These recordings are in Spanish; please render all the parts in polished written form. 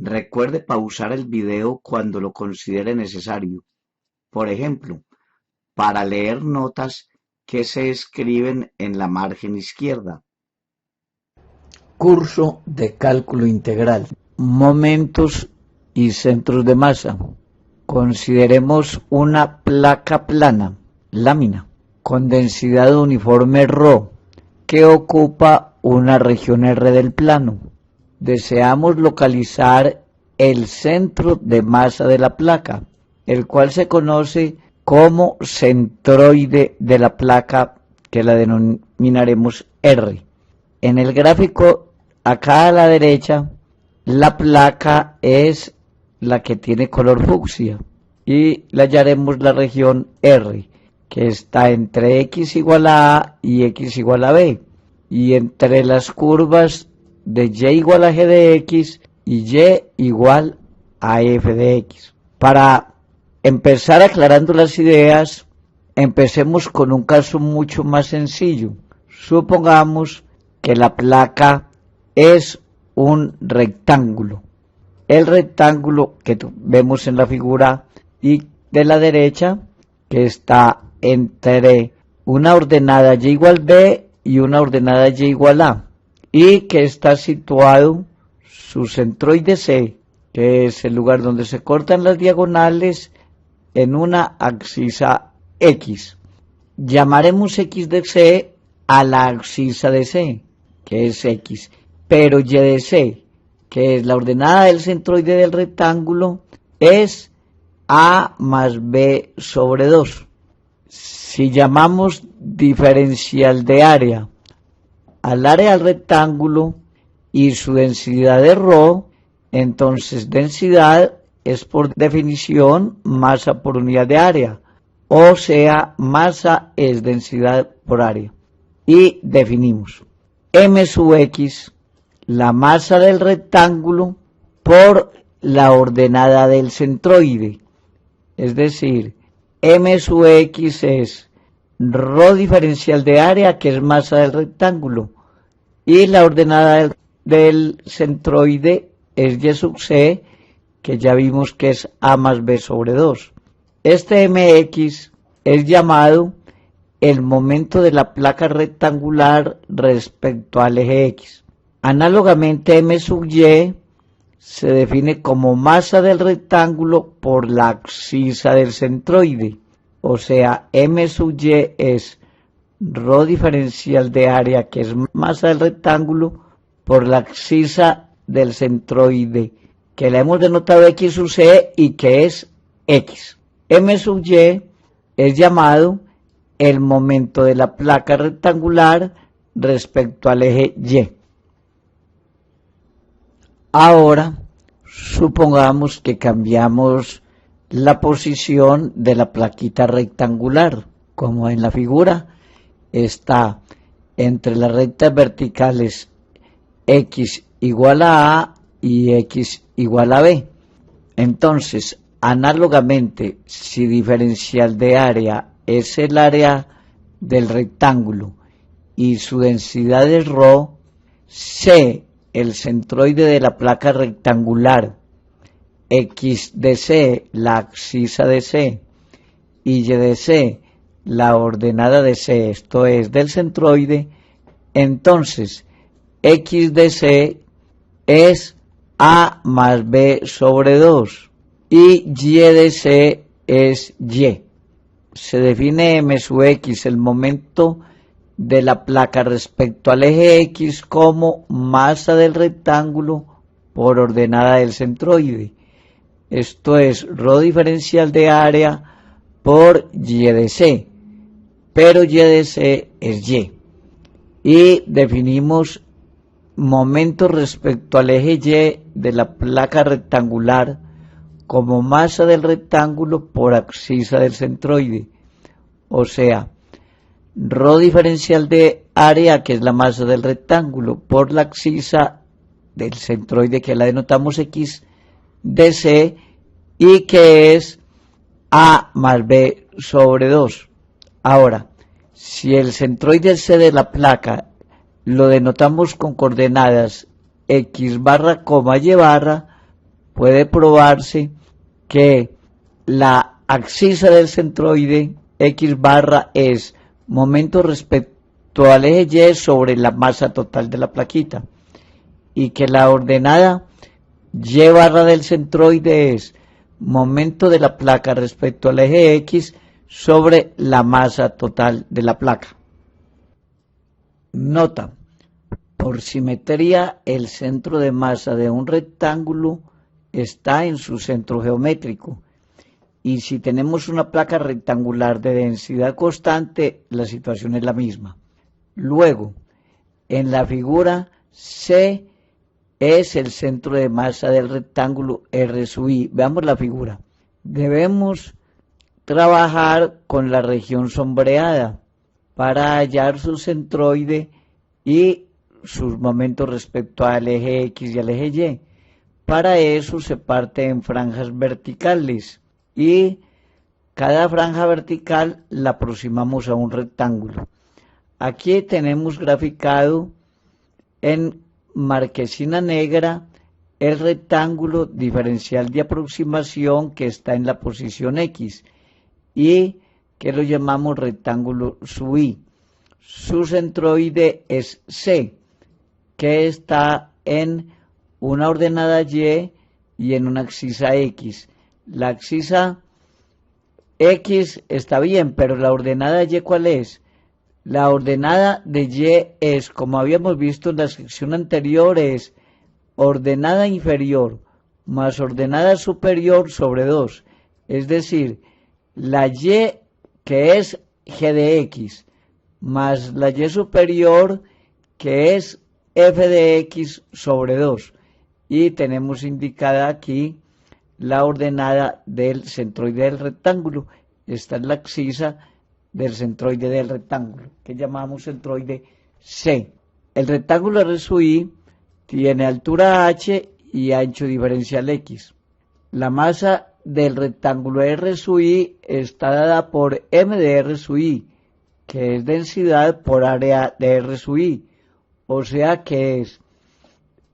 Recuerde pausar el video cuando lo considere necesario. Por ejemplo, para leer notas que se escriben en la margen izquierda. Curso de cálculo integral. Momentos y centros de masa. Consideremos una placa plana, lámina, con densidad uniforme ρ, que ocupa una región R del plano. Deseamos localizar el centro de masa de la placa, el cual se conoce como centroide de la placa, que la denominaremos R. En el gráfico, acá a la derecha, la placa es la que tiene color fucsia y le hallaremos la región R, que está entre x igual a A y x igual a B, y entre las curvas de y igual a g de x y y igual a f de x. Para empezar aclarando las ideas, empecemos con un caso mucho más sencillo. Supongamos que la placa es un rectángulo. El rectángulo que vemos en la figura y de la derecha, que está entre una ordenada y igual b y una ordenada y igual a, y que está situado su centroide C, que es el lugar donde se cortan las diagonales en una abscisa X. Llamaremos X de C a la abscisa de C, que es X, pero Y de C, que es la ordenada del centroide del rectángulo, es A más B sobre 2. Si llamamos diferencial de área al área del rectángulo y su densidad es ρ, entonces densidad es por definición masa por unidad de área, o sea, masa es densidad por área. Y definimos m sub x, la masa del rectángulo, por la ordenada del centroide. Es decir, m sub x es ρ diferencial de área, que es masa del rectángulo, y la ordenada del centroide es y sub c, que ya vimos que es a más b sobre 2. Este mx es llamado el momento de la placa rectangular respecto al eje x. Análogamente, m sub y se define como masa del rectángulo por la abscisa del centroide, o sea, m sub y es ρ diferencial de área, que es masa del rectángulo, por la abscisa del centroide, que la hemos denotado x sub c y que es x. M sub y es llamado el momento de la placa rectangular respecto al eje y. Ahora, supongamos que cambiamos la posición de la plaquita rectangular, como en la figura está entre las rectas verticales x igual a A y x igual a B. Entonces, análogamente, si diferencial de área es el área del rectángulo y su densidad es ρ, C, el centroide de la placa rectangular, X de C, la abscisa de C, y Y de C, la ordenada de C, esto es del centroide, entonces X de C es A más B sobre 2 y Y de C es Y. Se define M sub X, el momento de la placa respecto al eje X, como masa del rectángulo por ordenada del centroide. Esto es ρ diferencial de área por Y de C, pero Y de C es Y. Y definimos momento respecto al eje Y de la placa rectangular como masa del rectángulo por abscisa del centroide, o sea, ρ diferencial de área, que es la masa del rectángulo, por la abscisa del centroide, que la denotamos X de C, y que es A más B sobre 2. Ahora, si el centroide C de la placa lo denotamos con coordenadas X barra, coma, Y barra, puede probarse que la abscisa del centroide X barra es momento respecto al eje Y sobre la masa total de la plaquita, y que la ordenada Y barra del centroide es momento de la placa respecto al eje X sobre la masa total de la placa. Nota: por simetría, el centro de masa de un rectángulo está en su centro geométrico, y si tenemos una placa rectangular de densidad constante, la situación es la misma. Luego, en la figura, C es el centro de masa del rectángulo R sub I. Veamos la figura. Debemos trabajar con la región sombreada para hallar su centroide y sus momentos respecto al eje X y al eje Y. Para eso se parte en franjas verticales y cada franja vertical la aproximamos a un rectángulo. Aquí tenemos graficado en marquesina negra el rectángulo diferencial de aproximación que está en la posición X y que lo llamamos rectángulo sub I. Su centroide es C, que está en una ordenada Y y en una abscisa X. La abscisa X está bien, pero la ordenada Y, ¿cuál es? La ordenada de Y es, como habíamos visto en la sección anterior, es ordenada inferior más ordenada superior sobre 2. Es decir, la Y, que es G de X, más la Y superior, que es F de X sobre 2. Y tenemos indicada aquí la ordenada del centroide del rectángulo. Esta es la abscisa del centroide del rectángulo, que llamamos centroide C. El rectángulo R sub I tiene altura H y ancho diferencial X. La masa del rectángulo R sub I está dada por M de R sub I, que es densidad por área de R sub I, o sea que es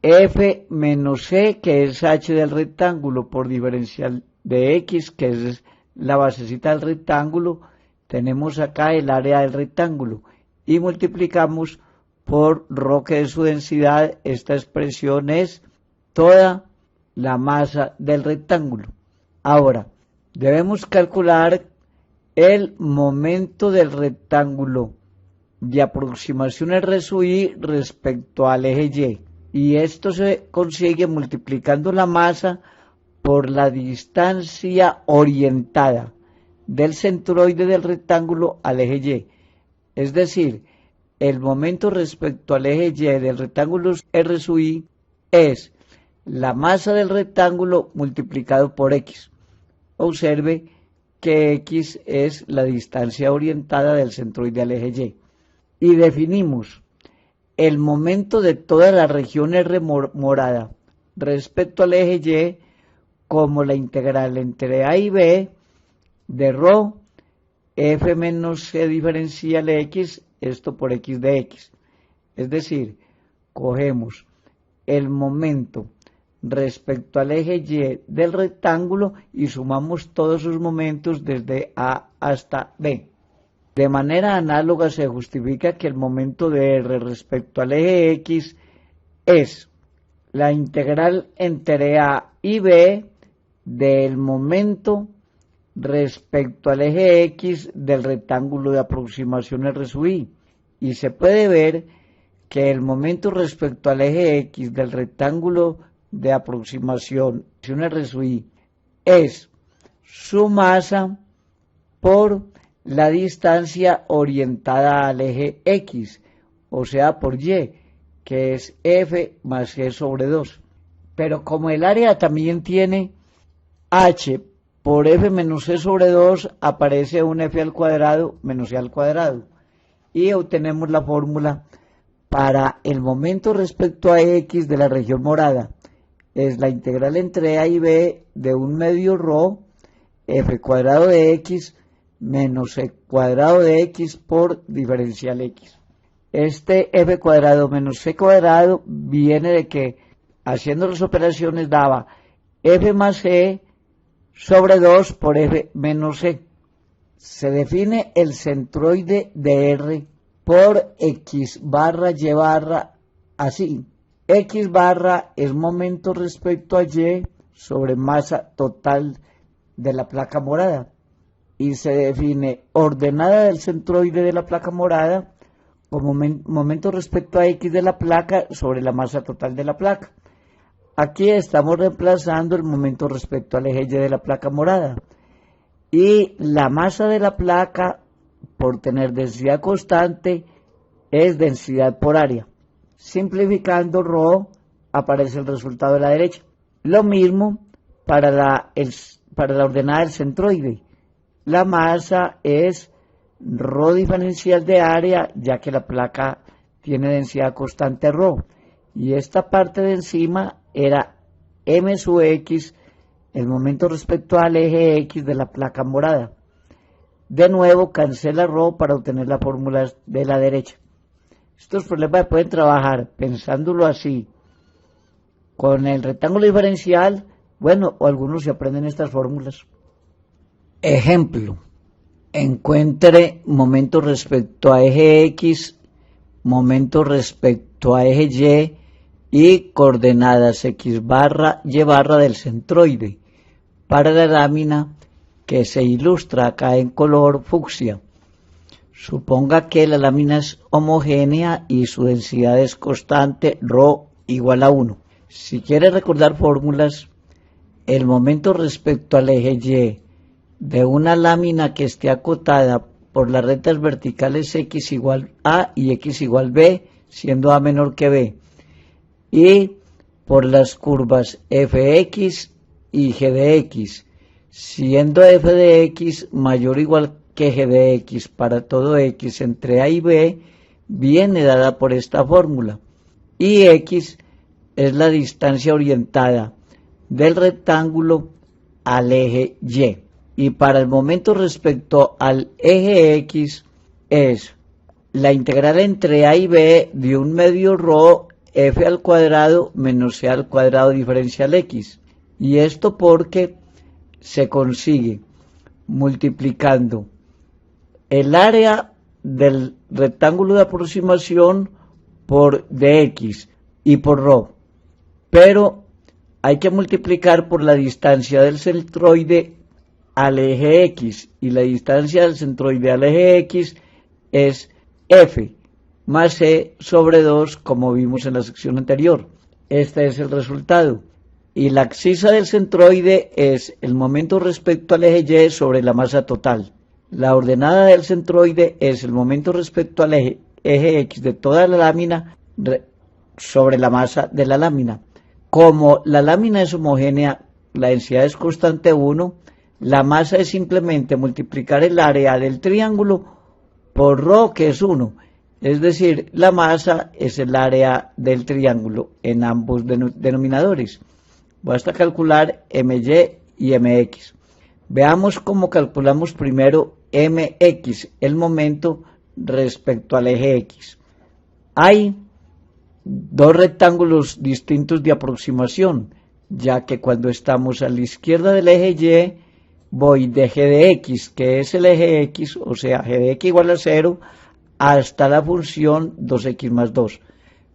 F menos C, que es H del rectángulo, por diferencial de X, que es la basecita del rectángulo. Tenemos acá el área del rectángulo y multiplicamos por ρ, que es su densidad. Esta expresión es toda la masa del rectángulo. Ahora, debemos calcular el momento del rectángulo de aproximación R sub I respecto al eje Y. Y esto se consigue multiplicando la masa por la distancia orientada del centroide del rectángulo al eje Y. Es decir, el momento respecto al eje Y del rectángulo R sub I es la masa del rectángulo multiplicado por X. Observe que X es la distancia orientada del centroide al eje Y. Y definimos el momento de toda la región R morada respecto al eje Y como la integral entre A y B de ρ F menos C diferencial X, esto por X de X. Es decir, cogemos el momento respecto al eje Y del rectángulo y sumamos todos sus momentos desde A hasta B. De manera análoga se justifica que el momento de R respecto al eje X es la integral entre A y B del momento respecto al eje X del rectángulo de aproximación R sub I. Y se puede ver que el momento respecto al eje X del rectángulo de aproximación R sub I es su masa por la distancia orientada al eje X, o sea por Y, que es F más G sobre 2. Pero como el área también tiene H por F menos C sobre 2, aparece un F al cuadrado menos C al cuadrado. Y obtenemos la fórmula para el momento respecto a X de la región morada. Es la integral entre A y B de un medio ρ F cuadrado de X menos C cuadrado de X por diferencial X. Este F cuadrado menos C cuadrado viene de que haciendo las operaciones daba F más C sobre 2 por F menos C. Se define el centroide de R por X barra Y barra así. X barra es momento respecto a Y sobre masa total de la placa morada. Y se define ordenada del centroide de la placa morada como momento respecto a X de la placa sobre la masa total de la placa. Aquí estamos reemplazando el momento respecto al eje Y de la placa morada. Y la masa de la placa, por tener densidad constante, es densidad por área. Simplificando ρ, aparece el resultado de la derecha. Lo mismo para la ordenada del centroide. La masa es ρ diferencial de área, ya que la placa tiene densidad constante ρ. Y esta parte de encima era m sub x, el momento respecto al eje X de la placa morada. De nuevo, cancela ρ para obtener la fórmula de la derecha. Estos problemas pueden trabajar pensándolo así, con el rectángulo diferencial, bueno, o algunos se aprenden estas fórmulas. Ejemplo, encuentre momento respecto a eje X, momento respecto a eje Y coordenadas X barra Y barra del centroide para la lámina que se ilustra acá en color fucsia. Suponga que la lámina es homogénea y su densidad es constante ρ igual a 1. Si quiere recordar fórmulas, el momento respecto al eje Y de una lámina que esté acotada por las rectas verticales X igual A y X igual B, siendo A menor que B, y por las curvas Fx y G de X, siendo F de X mayor o igual que G de X para todo X entre A y B, viene dada por esta fórmula. Y X es la distancia orientada del rectángulo al eje Y. Y para el momento respecto al eje X es la integral entre A y B de un medio ρ f al cuadrado menos c al cuadrado diferencial x. Y esto porque se consigue multiplicando el área del rectángulo de aproximación por dx y por ρ. Pero hay que multiplicar por la distancia del centroide al eje x. Y la distancia del centroide al eje x es f más c sobre 2, como vimos en la sección anterior. Este es el resultado. Y la abscisa del centroide es el momento respecto al eje Y sobre la masa total. La ordenada del centroide es el momento respecto al eje X de toda la lámina sobre la masa de la lámina. Como la lámina es homogénea, la densidad es constante 1, la masa es simplemente multiplicar el área del triángulo por ρ, que es 1. Es decir, la masa es el área del triángulo en ambos denominadores. Basta calcular MY y MX. Veamos cómo calculamos primero MX, el momento respecto al eje X. Hay dos rectángulos distintos de aproximación, ya que cuando estamos a la izquierda del eje Y, voy de G de X, que es el eje X, o sea, G de X igual a 0, hasta la función 2x más 2.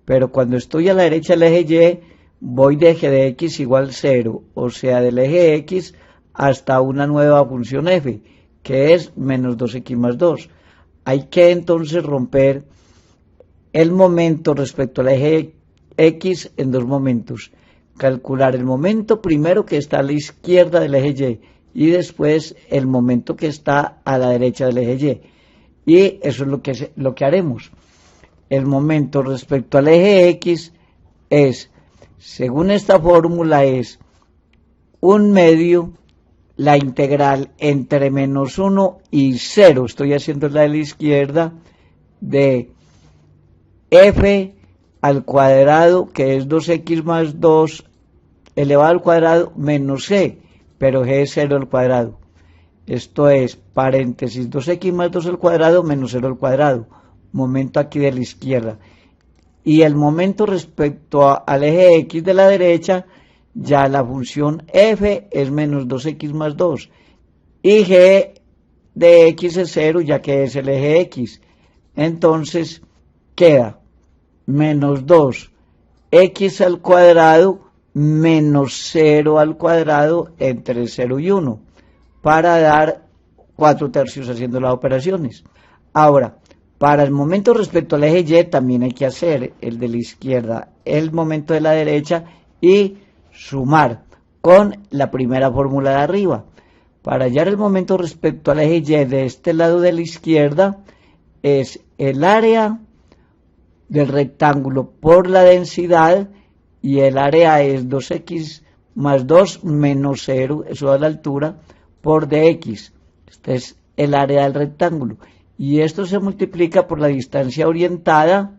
Pero cuando estoy a la derecha del eje Y, voy de G de X igual 0, o sea, del eje X hasta una nueva función f, que es menos 2x más 2. Hay que entonces romper el momento respecto al eje X en dos momentos. Calcular el momento primero que está a la izquierda del eje Y y después el momento que está a la derecha del eje Y. Y eso es lo que haremos. El momento respecto al eje X es, según esta fórmula, es un medio la integral entre menos 1 y 0, estoy haciendo la de la izquierda, de f al cuadrado, que es 2x más 2 elevado al cuadrado, menos c, pero g es 0 al cuadrado. Esto es paréntesis 2x más 2 al cuadrado menos 0 al cuadrado, momento aquí de la izquierda. Y el momento respecto al eje X de la derecha ya la función f es menos 2x más 2 y g de x es 0 ya que es el eje x. Entonces queda menos 2x al cuadrado menos 0 al cuadrado entre 0 y 1 para dar 4/3 haciendo las operaciones. Ahora, para el momento respecto al eje y también hay que hacer el de la izquierda, el momento de la derecha y sumar con la primera fórmula de arriba. Para hallar el momento respecto al eje y de este lado de la izquierda es el área del rectángulo por la densidad y el área es 2x más 2 menos 0, eso da la altura, por dx. Este es el área del rectángulo. Y esto se multiplica por la distancia orientada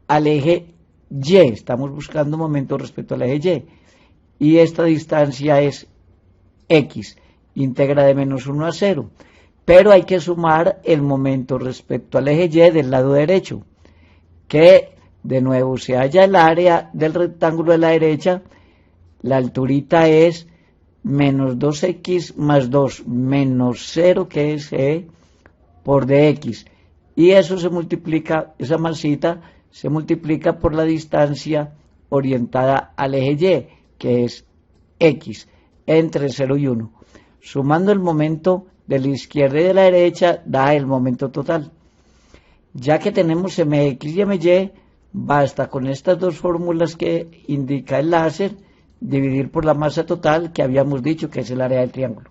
al eje y. Estamos buscando momento respecto al eje y. Y esta distancia es x, íntegra de menos 1 a 0. Pero hay que sumar el momento respecto al eje y del lado derecho, que de nuevo se halla el área del rectángulo de la derecha, la alturita es menos 2x más 2 menos 0, que es g, por dx. Y eso se multiplica, esa masita se multiplica por la distancia orientada al eje y, que es x, entre 0 y 1. Sumando el momento de la izquierda y de la derecha da el momento total. Ya que tenemos mx y my, basta con estas dos fórmulas que indica el láser dividir por la masa total que habíamos dicho que es el área del triángulo.